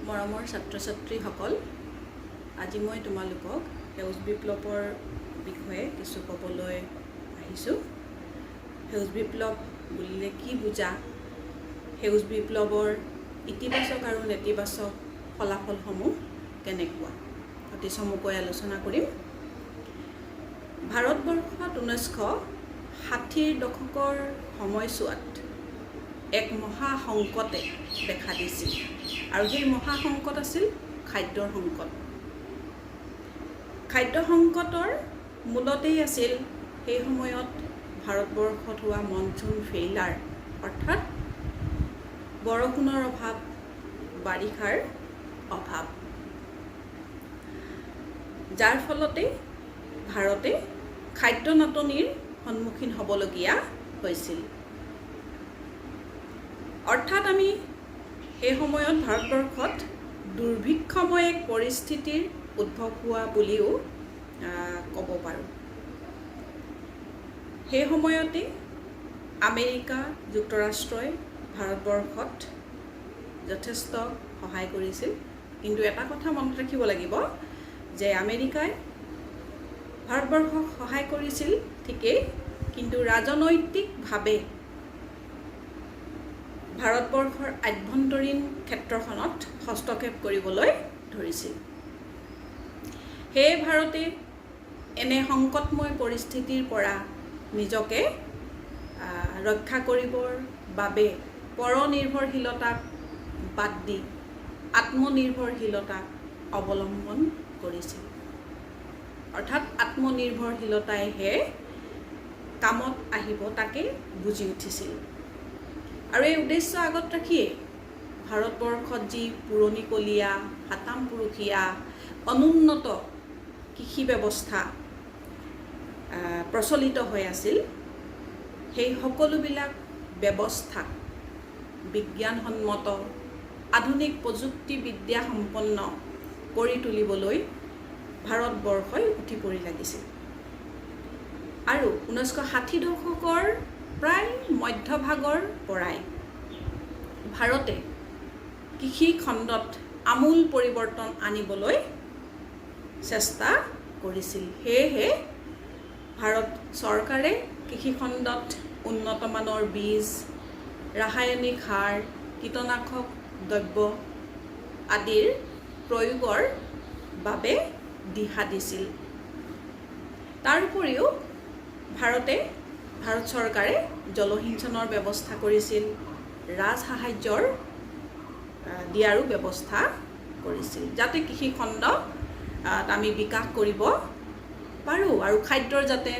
মৰমৰ ছাত্ৰ-ছাত্ৰীসকল, আজি মই তোমালোকক সেউজ বিপ্লৱৰ বিষয়ে কিছু ক'বলৈ আহিছোঁ। সেউজ বিপ্লৱ বুলিলে কি বুজা, সেউজ বিপ্লৱৰ ইতিবাচক আৰু নেতিবাচক ফলাফলসমূহ কেনেকুৱা, অতি চমুকৈ আলোচনা কৰিম। ভাৰতবৰ্ষত 1960ৰ দশকৰ সময়ছোৱাত এক মহা সংকটে দেখা দিছিল আৰু সেই মহা সংকট আছিল খাদ্যৰ সংকট। খাদ্য সংকটৰ মূলতেই আছিল সেই সময়ত ভাৰতবৰ্ষত হোৱা মনচুন ফেইলাৰ, অৰ্থাৎ বৰষুণৰ অভাৱ, বাৰিষাৰ অভাৱ, যাৰ ফলতে ভাৰতে খাদ্য নাটনিৰ সন্মুখীন হ'বলগীয়া হৈছিল। অৰ্থাৎ আমি সেই সময়ত ভাৰতবৰ্ষত দুৰ্ভিক্ষময় এক পৰিস্থিতিৰ উদ্ভৱ হোৱা বুলিও ক'ব পাৰোঁ। সেই সময়তে আমেৰিকা যুক্তৰাষ্ট্ৰই ভাৰতবৰ্ষত যথেষ্ট সহায় কৰিছিল। কিন্তু এটা কথা মনত ৰাখিব লাগিব যে আমেৰিকাই ভাৰতবৰ্ষক সহায় কৰিছিল ঠিকেই, কিন্তু ৰাজনৈতিকভাৱে ভাৰতবৰ্ষৰ আভ্যন্তৰীণ ক্ষেত্ৰখনত হস্তক্ষেপ কৰিবলৈ ধৰিছিল। সেয়ে ভাৰতে এনে সংকটময় পৰিস্থিতিৰ পৰা নিজকে ৰক্ষা কৰিবৰ বাবে পৰনিৰ্ভৰশীলতাক বাদ দি আত্মনিৰ্ভৰশীলতাক অৱলম্বন কৰিছিল। অৰ্থাৎ আত্মনিৰ্ভৰশীলতাইহে কামত আহিব তাকে বুজি উঠিছিল। আৰু এই উদ্দেশ্য আগত ৰাখিয়ে ভাৰতবৰ্ষত যি পুৰণিকলীয়া, সাতাম পুৰুষীয়া, অনুন্নত কৃষি ব্যৱস্থা প্ৰচলিত হৈ আছিল, সেই সকলোবিলাক ব্যৱস্থাক বিজ্ঞানসন্মত, আধুনিক প্ৰযুক্তিবিদ্যা সম্পন্ন কৰি তুলিবলৈ ভাৰতবৰ্ষই উঠি পৰি লাগিছিল। আৰু 1960 দশকৰ প্ৰায় মধ্যভাগৰ পৰাই ভাৰতে কৃষি খণ্ডত আমূল পৰিৱৰ্তন আনিবলৈ চেষ্টা কৰিছিল। সেয়েহে ভাৰত চৰকাৰে কৃষিখণ্ডত উন্নতমানৰ বীজ, ৰাসায়নিক সাৰ, কীটনাশক দ্ৰব্য আদিৰ প্ৰয়োগৰ বাবে দিহা দিছিল। তাৰ উপৰিও ভাৰত চৰকাৰে জলসিঞ্চনৰ ব্যৱস্থা কৰিছিল, ৰাজসাহায্যৰ দিয়াৰো ব্যৱস্থা কৰিছিল, যাতে কৃষিখণ্ড আমি বিকাশ কৰিব পাৰোঁ আৰু খাদ্যৰ যাতে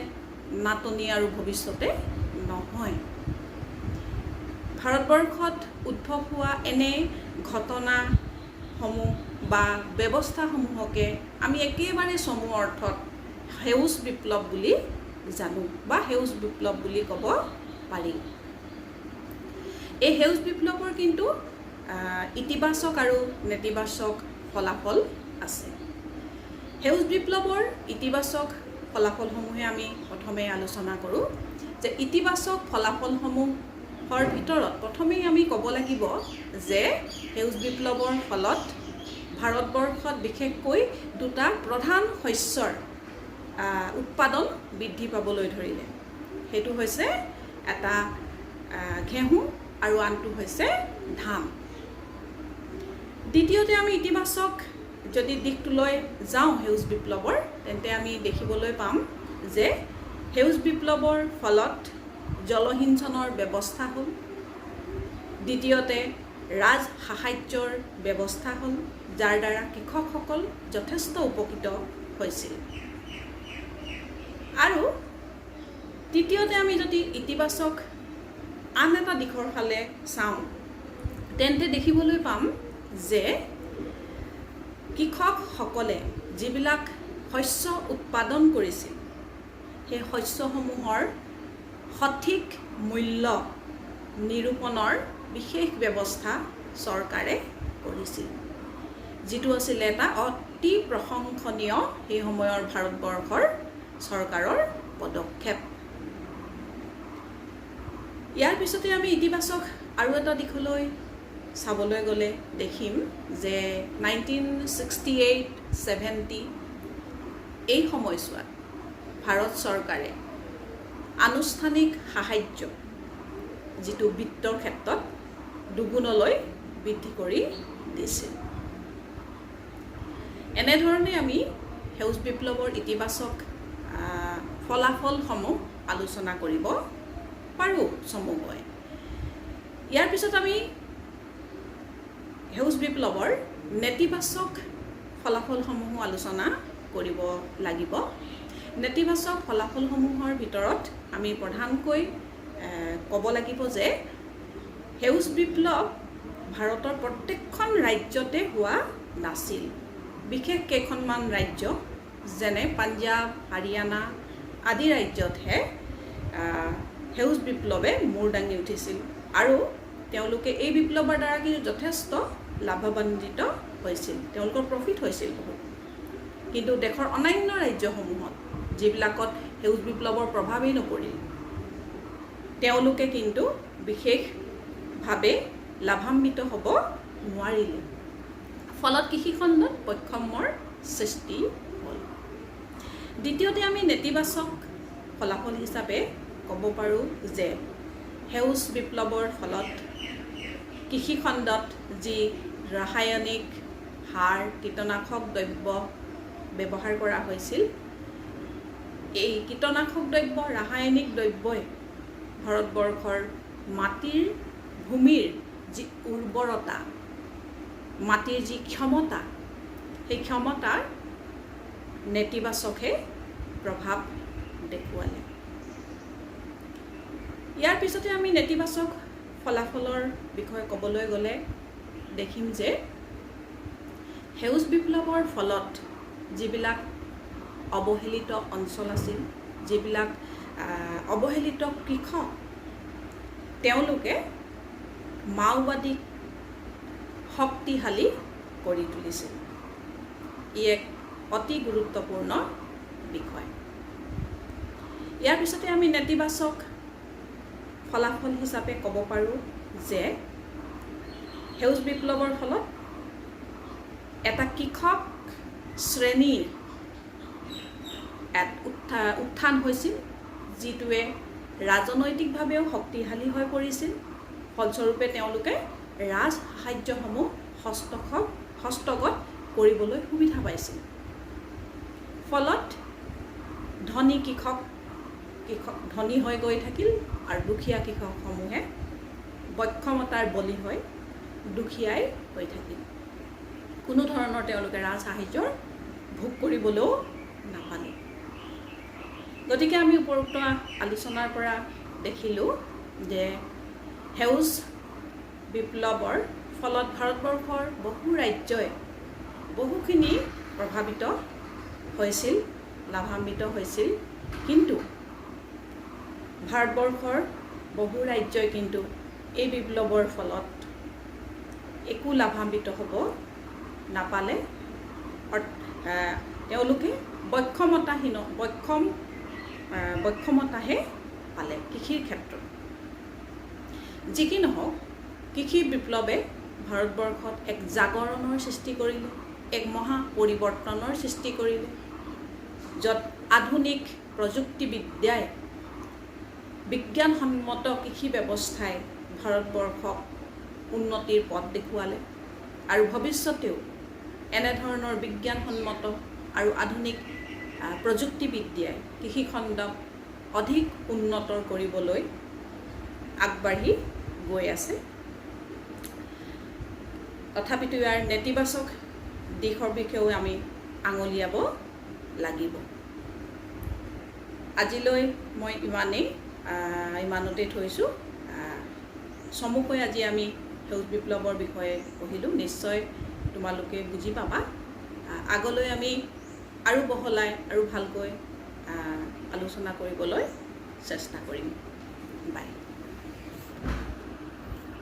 নাটনি আৰু ভৱিষ্যতে নহয়। ভাৰতবৰ্ষত উদ্ভৱ হোৱা এনে ঘটনাসমূহ বা ব্যৱস্থাসমূহকে আমি একেবাৰে চমু অৰ্থত সেউজ বিপ্লৱ বুলি জানো বা সেউজ বিপ্লৱ বুলি ক'ব পাৰি। এই সেউজ বিপ্লৱৰ কিন্তু ইতিবাচক আৰু নেতিবাচক ফলাফল আছে। সেউজ বিপ্লৱৰ ইতিবাচক ফলাফলসমূহে আমি প্ৰথমে আলোচনা কৰোঁ যে ইতিবাচক ফলাফলসমূহৰ ভিতৰত প্ৰথমেই আমি ক'ব লাগিব যে সেউজ বিপ্লৱৰ ফলত ভাৰতবৰ্ষত বিশেষকৈ দুটা প্ৰধান শস্যৰ উৎপাদন বৃদ্ধি পাবলৈ ধৰিলে। সেইটো হৈছে এটা ঘেঁহু আৰু আনটো হৈছে ধান। দ্বিতীয়তে আমি ইতিবাচক যদি দিশটোলৈ যাওঁ সেউজ বিপ্লৱৰ, তেন্তে আমি দেখিবলৈ পাম যে সেউজ বিপ্লৱৰ ফলত জলসিঞ্চনৰ ব্যৱস্থা হ'ল। দ্বিতীয়তে ৰাজসাহায্যৰ ব্যৱস্থা হ'ল, যাৰ দ্বাৰা কৃষকসকল যথেষ্ট উপকৃত হৈছিল। আৰু তৃতীয়তে আমি যদি ইতিবাচক আন এটা দিশৰ ফালে চাওঁ, তেন্তে দেখিবলৈ পাম যে কৃষকসকলে যিবিলাক শস্য উৎপাদন কৰিছিল, সেই শস্যসমূহৰ সঠিক মূল্য নিৰূপণৰ বিশেষ ব্যৱস্থা চৰকাৰে কৰিছিল, যিটো আছিল এটা অতি প্ৰশংসনীয় সেই সময়ৰ ভাৰতবৰ্ষৰ চৰকাৰৰ পদক্ষেপ। ইয়াৰ পিছতে আমি ইতিবাচক আৰু এটা দিশলৈ চাবলৈ গ'লে দেখিম যে 1968-70 এই সময়ছোৱাত ভাৰত চৰকাৰে আনুষ্ঠানিক সাহায্য যিটো বিত্তৰ ক্ষেত্ৰত দুগুণলৈ বৃদ্ধি কৰি দিছিল। এনেধৰণে আমি সেউজ বিপ্লৱৰ ইতিবাচক ফলাফলসমূহ আলোচনা কৰিব পাৰোঁ চমুকৈ। ইয়াৰ পিছত আমি সেউজ বিপ্লৱৰ নেতিবাচক ফলাফলসমূহো আলোচনা কৰিব লাগিব। নেতিবাচক ফলাফলসমূহৰ ভিতৰত আমি প্ৰধানকৈ ক'ব লাগিব যে সেউজ বিপ্লৱ ভাৰতৰ প্ৰত্যেকখন ৰাজ্যতে হোৱা নাছিল। বিশেষ কেইখনমান ৰাজ্য যেনে পাঞ্জাৱ, হাৰিয়ানা আদি ৰাজ্যতহে সেউজ বিপ্লৱে মূৰ দাঙি উঠিছিল আৰু তেওঁলোকে এই বিপ্লৱৰ দ্বাৰা কিন্তু যথেষ্ট লাভান্বিত হৈছিল, তেওঁলোকৰ প্ৰফিট হৈছিল বহুত। কিন্তু দেশৰ অন্যান্য ৰাজ্যসমূহত যিবিলাকত সেউজ বিপ্লৱৰ প্ৰভাৱেই নপৰিল, তেওঁলোকে কিন্তু বিশেষভাৱে লাভান্বিত হ'ব নোৱাৰিলে। ফলত কৃষিখণ্ডত বৈষম্যৰ সৃষ্টি হ'ল। দ্বিতীয়তে আমি নেতিবাচক ফলাফল হিচাপে ক'ব পাৰোঁ যে সেউজ বিপ্লৱৰ ফলত কৃষিখণ্ডত যি ৰাসায়নিক সাৰ, কীটনাশক দ্ৰব্য ব্যৱহাৰ কৰা হৈছিল, এই কীটনাশক দ্ৰব্য, ৰাসায়নিক দ্ৰব্যই ভাৰতবৰ্ষৰ মাটিৰ, ভূমিৰ যি উৰ্বৰতা, মাটিৰ যি ক্ষমতা, সেই ক্ষমতাৰ নেতিবাচকহে প্ৰভাৱ দেখুৱালে। ইয়াৰ পিছতে আমি নেতিবাচক ফলাফলৰ বিষয়ে ক'বলৈ গ'লে দেখিম যে সেউজ বিপ্লৱৰ ফলত যিবিলাক অৱহেলিত অঞ্চল আছিল, যিবিলাক অৱহেলিত কৃষক, তেওঁলোকে মাওবাদীক শক্তিশালী কৰি তুলিছিল। ই এক অতি গুৰুত্বপূৰ্ণ বিষয়। ইয়াৰ পিছতে আমি নেতিবাচক ফলাফল হিচাপে ক'ব পাৰোঁ যে সেউজ বিপ্লৱৰ ফলত এটা কৃষক শ্ৰেণীৰ উত্থান হৈছিল, যিটোৱে ৰাজনৈতিকভাৱেও শক্তিশালী হৈ পৰিছিল। ফলস্বৰূপে তেওঁলোকে ৰাজ সাহায্যসমূহ হস্তগত কৰিবলৈ সুবিধা পাইছিল। ফলত ধনী কৃষক ধনী হৈ গৈ থাকিল আৰু দুখীয়া কৃষকসমূহে বৈষম্যতাৰ বলি হৈ দুখীয়াই হৈ থাকিল। কোনো ধৰণৰ তেওঁলোকে ৰাজ সাহায্যৰ ভোগ কৰিবলৈও নাপালে। গতিকে আমি উপৰোক্ত আলোচনাৰ পৰা দেখিলোঁ যে সেউজ বিপ্লৱৰ ফলত ভাৰতবৰ্ষৰ বহু ৰাজ্যই বহুখিনি প্ৰভাৱিত হৈছিল, লাভান্বিত হৈছিল। কিন্তু ভাৰতবৰ্ষৰ বহু ৰাজ্যই কিন্তু এই বিপ্লৱৰ ফলত একো লাভান্বিত হ'ব নাপালে। তেওঁলোকে বৈষম্যতাহে পালে কৃষিৰ ক্ষেত্ৰত। যি কি নহওক, কৃষি বিপ্লৱে ভাৰতবৰ্ষত এক জাগৰণৰ সৃষ্টি কৰিলে, এক মহা পৰিৱৰ্তনৰ সৃষ্টি কৰিলে, য'ত আধুনিক প্ৰযুক্তিবিদ্যাই, বিজ্ঞানসন্মত কৃষি ব্যৱস্থাই ভাৰতবৰ্ষক উন্নতিৰ পথ দেখুৱালে আৰু ভৱিষ্যতেও এনেধৰণৰ বিজ্ঞানসন্মত আৰু আধুনিক প্ৰযুক্তিবিদ্যাই কৃষিখণ্ডক অধিক উন্নত কৰিবলৈ আগবাঢ়ি গৈ আছে। তথাপিতো ইয়াৰ নেতিবাচক দিশৰ বিষয়েও আমি আঙুলিয়াব লাগিব। আজিলৈ মই ইমানতে থৈছোঁ। চমুকৈ আজি আমি সেউজ বিপ্লৱৰ বিষয়ে পঢ়িলোঁ। নিশ্চয় তোমালোকে বুজি পাবা। আগলৈ আমি আৰু বহলাই আৰু ভালকৈ আলোচনা কৰিবলৈ চেষ্টা কৰিম। বাই।